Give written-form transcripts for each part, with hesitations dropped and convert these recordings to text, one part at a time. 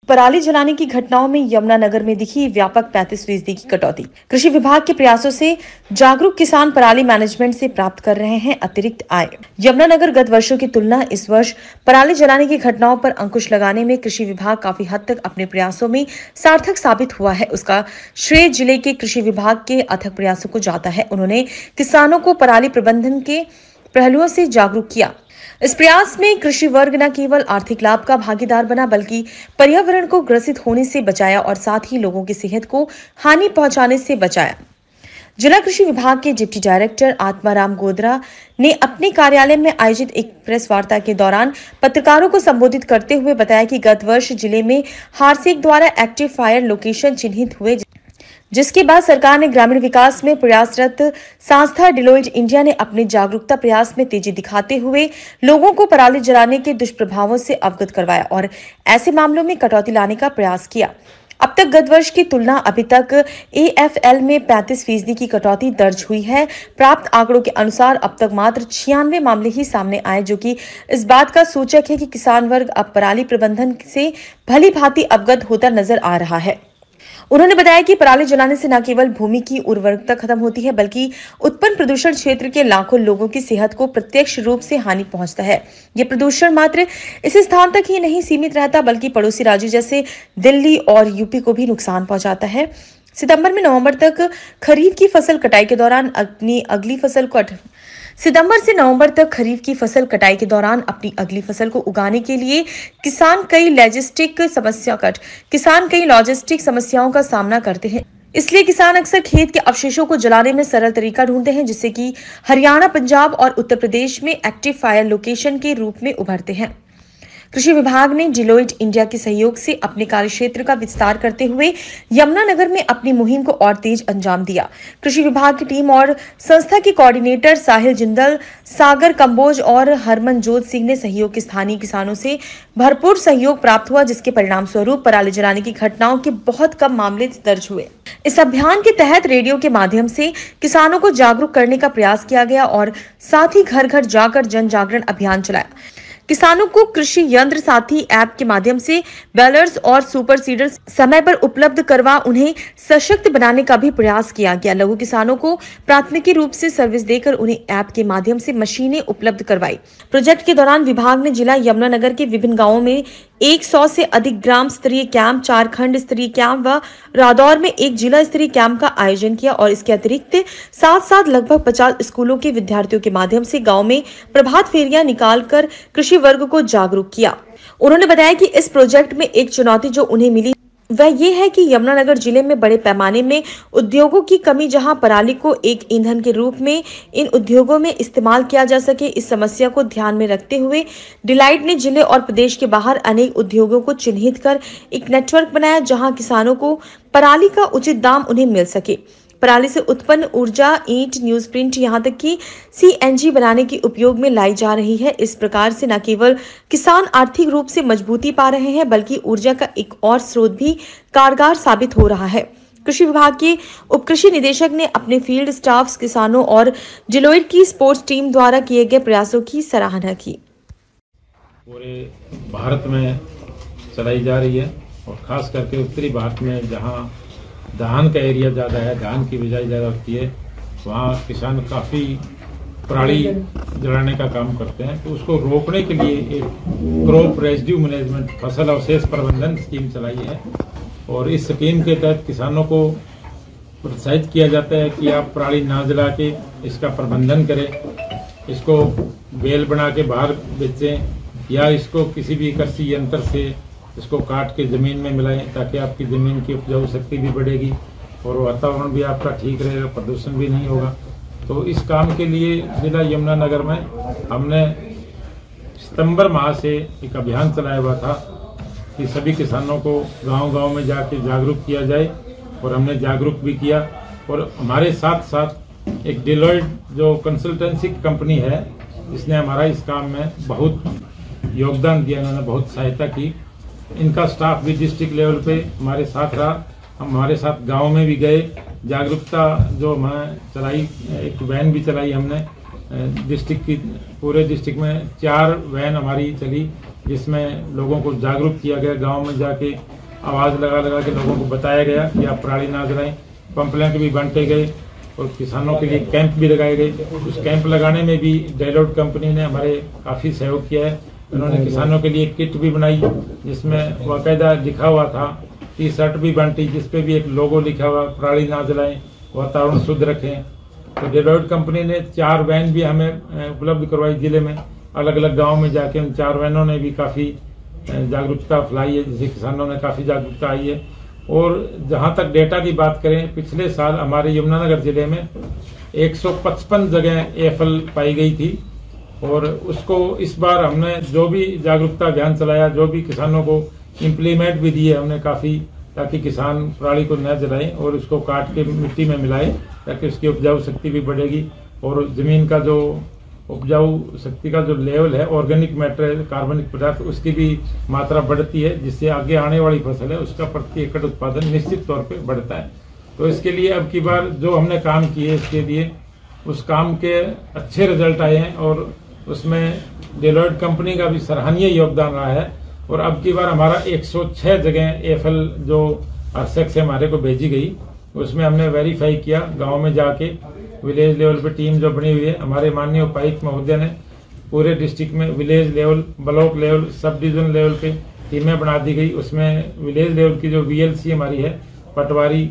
पराली जलाने की घटनाओं में यमुनानगर में दिखी व्यापक 35% की कटौती। कृषि विभाग के प्रयासों से जागरूक किसान पराली मैनेजमेंट से प्राप्त कर रहे हैं अतिरिक्त आय। यमुनानगर गत वर्षों की तुलना इस वर्ष पराली जलाने की घटनाओं पर अंकुश लगाने में कृषि विभाग काफी हद तक अपने प्रयासों में सार्थक साबित हुआ है। उसका श्रेय जिले के कृषि विभाग के अथक प्रयासों को जाता है। उन्होंने किसानों को पराली प्रबंधन के पहलुओं से जागरूक किया। इस प्रयास में कृषि वर्ग न केवल आर्थिक लाभ का भागीदार बना बल्कि पर्यावरण को ग्रसित होने से बचाया और साथ ही लोगों की सेहत को हानि पहुंचाने से बचाया। जिला कृषि विभाग के डिप्टी डायरेक्टर आत्माराम गोदरा ने अपने कार्यालय में आयोजित एक प्रेस वार्ता के दौरान पत्रकारों को संबोधित करते हुए बताया कि गत वर्ष जिले में हारसेक द्वारा एक्टिव फायर लोकेशन चिन्हित हुए, जिसके बाद सरकार ने ग्रामीण विकास में प्रयासरत संस्था डिलोइट इंडिया ने अपने जागरूकता प्रयास में तेजी दिखाते हुए लोगों को पराली जलाने के दुष्प्रभावों से अवगत करवाया और ऐसे मामलों में कटौती लाने का प्रयास किया। अब तक गत वर्ष की तुलना अभी तक AFL में 35% की कटौती दर्ज हुई है। प्राप्त आंकड़ों के अनुसार अब तक मात्र 96 मामले ही सामने आए, जो कि इस बात का सूचक है कि किसान वर्ग अब पराली प्रबंधन से भली भांति अवगत होता नजर आ रहा है। उन्होंने बताया कि पराली जलाने से न केवल भूमि की उर्वरकता खत्म होती है बल्कि उत्पन्न प्रदूषण क्षेत्र के लाखों लोगों की सेहत को प्रत्यक्ष रूप से हानि पहुंचता है। ये प्रदूषण मात्र इस स्थान तक ही नहीं सीमित रहता बल्कि पड़ोसी राज्यों जैसे दिल्ली और यूपी को भी नुकसान पहुंचाता है। सितंबर से नवंबर तक खरीफ की फसल कटाई के दौरान अपनी अगली फसल को उगाने के लिए किसान कई लॉजिस्टिक समस्याओं का सामना करते हैं। इसलिए किसान अक्सर खेत के अवशेषों को जलाने में सरल तरीका ढूंढते हैं, जिससे कि हरियाणा, पंजाब और उत्तर प्रदेश में एक्टिव फायर लोकेशन के रूप में उभरते हैं। कृषि विभाग ने डिलोइट इंडिया के सहयोग से अपने कार्यक्षेत्र का विस्तार करते हुए यमुनानगर में अपनी मुहिम को और तेज अंजाम दिया। कृषि विभाग की टीम और संस्था के कोऑर्डिनेटर साहिल जिंदल, सागर कंबोज और हरमनजोत सिंह ने सहयोग के स्थानीय किसानों से भरपूर सहयोग प्राप्त हुआ, जिसके परिणाम स्वरूप पराली जलाने की घटनाओं के बहुत कम मामले दर्ज हुए। इस अभियान के तहत रेडियो के माध्यम से किसानों को जागरूक करने का प्रयास किया गया और साथ ही घर घर जाकर जन जागरण अभियान चलाया। किसानों को कृषि यंत्र साथी ऐप के माध्यम से बेलर्स और सुपर सीडर्स समय पर उपलब्ध करवा उन्हें सशक्त बनाने का भी प्रयास किया गया। लघु किसानों को प्राथमिकी रूप से सर्विस देकर उन्हें ऐप के माध्यम से मशीनें उपलब्ध करवाई। प्रोजेक्ट के दौरान विभाग ने जिला यमुनानगर के विभिन्न गांवों में 100 से अधिक ग्राम स्तरीय कैंप, 4 खंड स्तरीय कैंप व रादौर में 1 जिला स्तरीय कैंप का आयोजन किया और इसके अतिरिक्त साथ लगभग 50 स्कूलों के विद्यार्थियों के माध्यम से गांव में प्रभात फेरियां निकालकर कृषि वर्ग को जागरूक किया। उन्होंने बताया कि इस प्रोजेक्ट में एक चुनौती जो उन्हें मिली वह ये है कि यमुनानगर जिले में बड़े पैमाने में उद्योगों की कमी, जहां पराली को एक ईंधन के रूप में इन उद्योगों में इस्तेमाल किया जा सके। इस समस्या को ध्यान में रखते हुए डिलाइट ने जिले और प्रदेश के बाहर अनेक उद्योगों को चिन्हित कर एक नेटवर्क बनाया, जहां किसानों को पराली का उचित दाम उन्हें मिल सके। पराली से उत्पन्न ऊर्जा ईंट, न्यूज प्रिंट, यहाँ तक कि CNG बनाने के उपयोग में लाई जा रही है। इस प्रकार से न केवल किसान आर्थिक रूप से मजबूती पा रहे हैं बल्कि ऊर्जा का एक और स्रोत भी कारगर साबित हो रहा है। कृषि विभाग के उप कृषि निदेशक ने अपने फील्ड स्टाफ, किसानों और डिलोइट की स्पोर्ट्स टीम द्वारा किए गए प्रयासों की सराहना की। पूरे भारत में चलाई जा रही है और खास करके उत्तरी भारत में जहाँ धान का एरिया ज़्यादा है, धान की बिजाई ज़्यादा होती है, वहाँ किसान काफ़ी पराली जलाने का काम करते हैं। तो उसको रोकने के लिए एक क्रॉप रेजिड्यू मैनेजमेंट, फसल अवशेष प्रबंधन स्कीम चलाई है और इस स्कीम के तहत किसानों को प्रोत्साहित किया जाता है कि आप पराली ना जला के इसका प्रबंधन करें, इसको बेल बना के बाहर बेचें या इसको किसी भी कृषि यंत्र से इसको काट के ज़मीन में मिलाएं, ताकि आपकी ज़मीन की उपजाऊ शक्ति भी बढ़ेगी और वातावरण भी आपका ठीक रहेगा, प्रदूषण भी नहीं होगा। तो इस काम के लिए जिला यमुनानगर में हमने सितंबर माह से एक अभियान चलाया हुआ था कि सभी किसानों को गांव-गांव में जाके जागरूक किया जाए और हमने जागरूक भी किया। और हमारे साथ साथ एक डिलोइट जो कंसल्टेंसी कंपनी है, इसने हमारा इस काम में बहुत योगदान दिया, इन्होंने बहुत सहायता की। इनका स्टाफ भी डिस्ट्रिक्ट लेवल पे हमारे साथ रहा। हम हमारे साथ गांव में भी गए, जागरूकता जो हमें चलाई, एक वैन भी चलाई हमने डिस्ट्रिक्ट की, पूरे डिस्ट्रिक्ट में 4 वैन हमारी चली जिसमें लोगों को जागरूक किया गया। गांव में जाके आवाज़ लगा लगा के लोगों को बताया गया कि आप पराली ना जलाएं। पंपलेट भी बांटे गए और किसानों के लिए कैंप भी लगाए गए। उस कैंप लगाने में भी डेलोइट कंपनी ने हमारे काफ़ी सहयोग किया है। उन्होंने किसानों के लिए किट भी बनाई जिसमें बाकायदा लिखा हुआ था। टी शर्ट भी बांटी जिसपे भी एक लोगो लिखा हुआ, पराली ना जलाएं, वातावरण शुद्ध रखें। तो डेलोइट कंपनी ने 4 वैन भी हमें उपलब्ध करवाई जिले में। अलग अलग गाँव में जाके उन 4 वैनों ने भी काफ़ी जागरूकता फैलाई है, जिससे किसानों में काफ़ी जागरूकता आई है। और जहां तक डेटा की बात करें, पिछले साल हमारे यमुनानगर जिले में 155 जगह एफएल पाई गई थी और उसको इस बार हमने जो भी जागरूकता अभियान चलाया, जो भी किसानों को इम्प्लीमेंट भी दिए हमने काफ़ी, ताकि किसान पराली को न जलाएं और उसको काट के मिट्टी में मिलाएं, ताकि उसकी उपजाऊ शक्ति भी बढ़ेगी और जमीन का जो उपजाऊ शक्ति का जो लेवल है, ऑर्गेनिक मैटर, कार्बनिक पदार्थ, उसकी भी मात्रा बढ़ती है, जिससे आगे आने वाली फसल है उसका प्रति एकड़ उत्पादन निश्चित तौर पे बढ़ता है। तो इसके लिए अब की बार जो हमने काम किए, इसके लिए उस काम के अच्छे रिजल्ट आए हैं और उसमें डेलोइट कंपनी का भी सराहनीय योगदान रहा है। और अब की बार हमारा 106 जगह एफएल जो अरसेक से हमारे को भेजी गई, उसमें हमने वेरीफाई किया। गाँव में जाके विलेज लेवल पे टीम जो बनी हुई है, हमारे माननीय उपायुक्त महोदय ने पूरे डिस्ट्रिक्ट में village level, block level, sub division level पे टीमें बना दी गई। उसमें विलेज लेवल की जो वीएलसी हमारी है, पटवारी,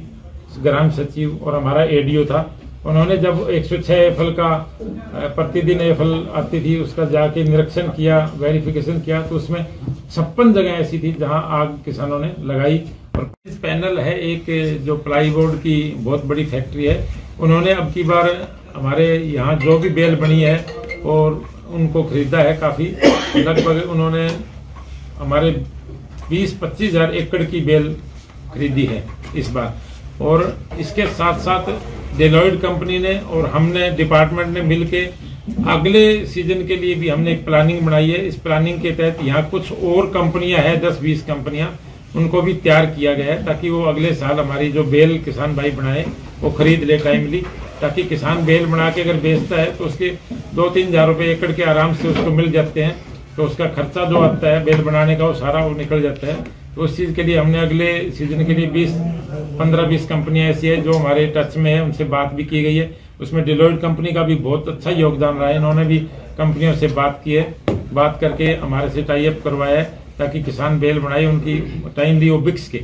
ग्राम सचिव और हमारा एडीओ था। उन्होंने जब 106 एफएल का प्रतिदिन एफएल आती थी उसका जाके निरीक्षण किया, वेरिफिकेशन किया, तो उसमें 56 जगह ऐसी थी जहां आग किसानों ने लगाई। और इस पैनल है एक जो प्लाईवुड की बहुत बड़ी फैक्ट्री है, उन्होंने अब की बार हमारे यहाँ जो भी बेल बनी है और उनको खरीदा है काफ़ी, लगभग उन्होंने हमारे 20-25 हजार एकड़ की बेल खरीदी है इस बार। और इसके साथ साथ डेलोइट कंपनी ने और हमने डिपार्टमेंट ने मिलके अगले सीजन के लिए भी हमने एक प्लानिंग बनाई है। इस प्लानिंग के तहत यहाँ कुछ और कंपनियां हैं, 10-20 कंपनियां, उनको भी तैयार किया गया है ताकि वो अगले साल हमारी जो बेल किसान भाई बनाए वो खरीद ले टाइमली, ताकि किसान बेल बना के अगर बेचता है तो उसके 2-3 हजार रुपये एकड़ के आराम से उसको मिल जाते हैं। तो उसका खर्चा जो आता है बेल बनाने का वो सारा वो निकल जाता है। तो उस चीज़ के लिए हमने अगले सीजन के लिए 15-20 कंपनियां ऐसी है जो हमारे टच में है, उनसे बात भी की गई है। उसमें डेलोइट कंपनी का भी बहुत अच्छा योगदान रहा है। इन्होंने भी कंपनियों से बात की है, बात करके हमारे से टाई अप करवाया है ताकि किसान बेल बनाए, उनकी टाइमली वो बिक्स के।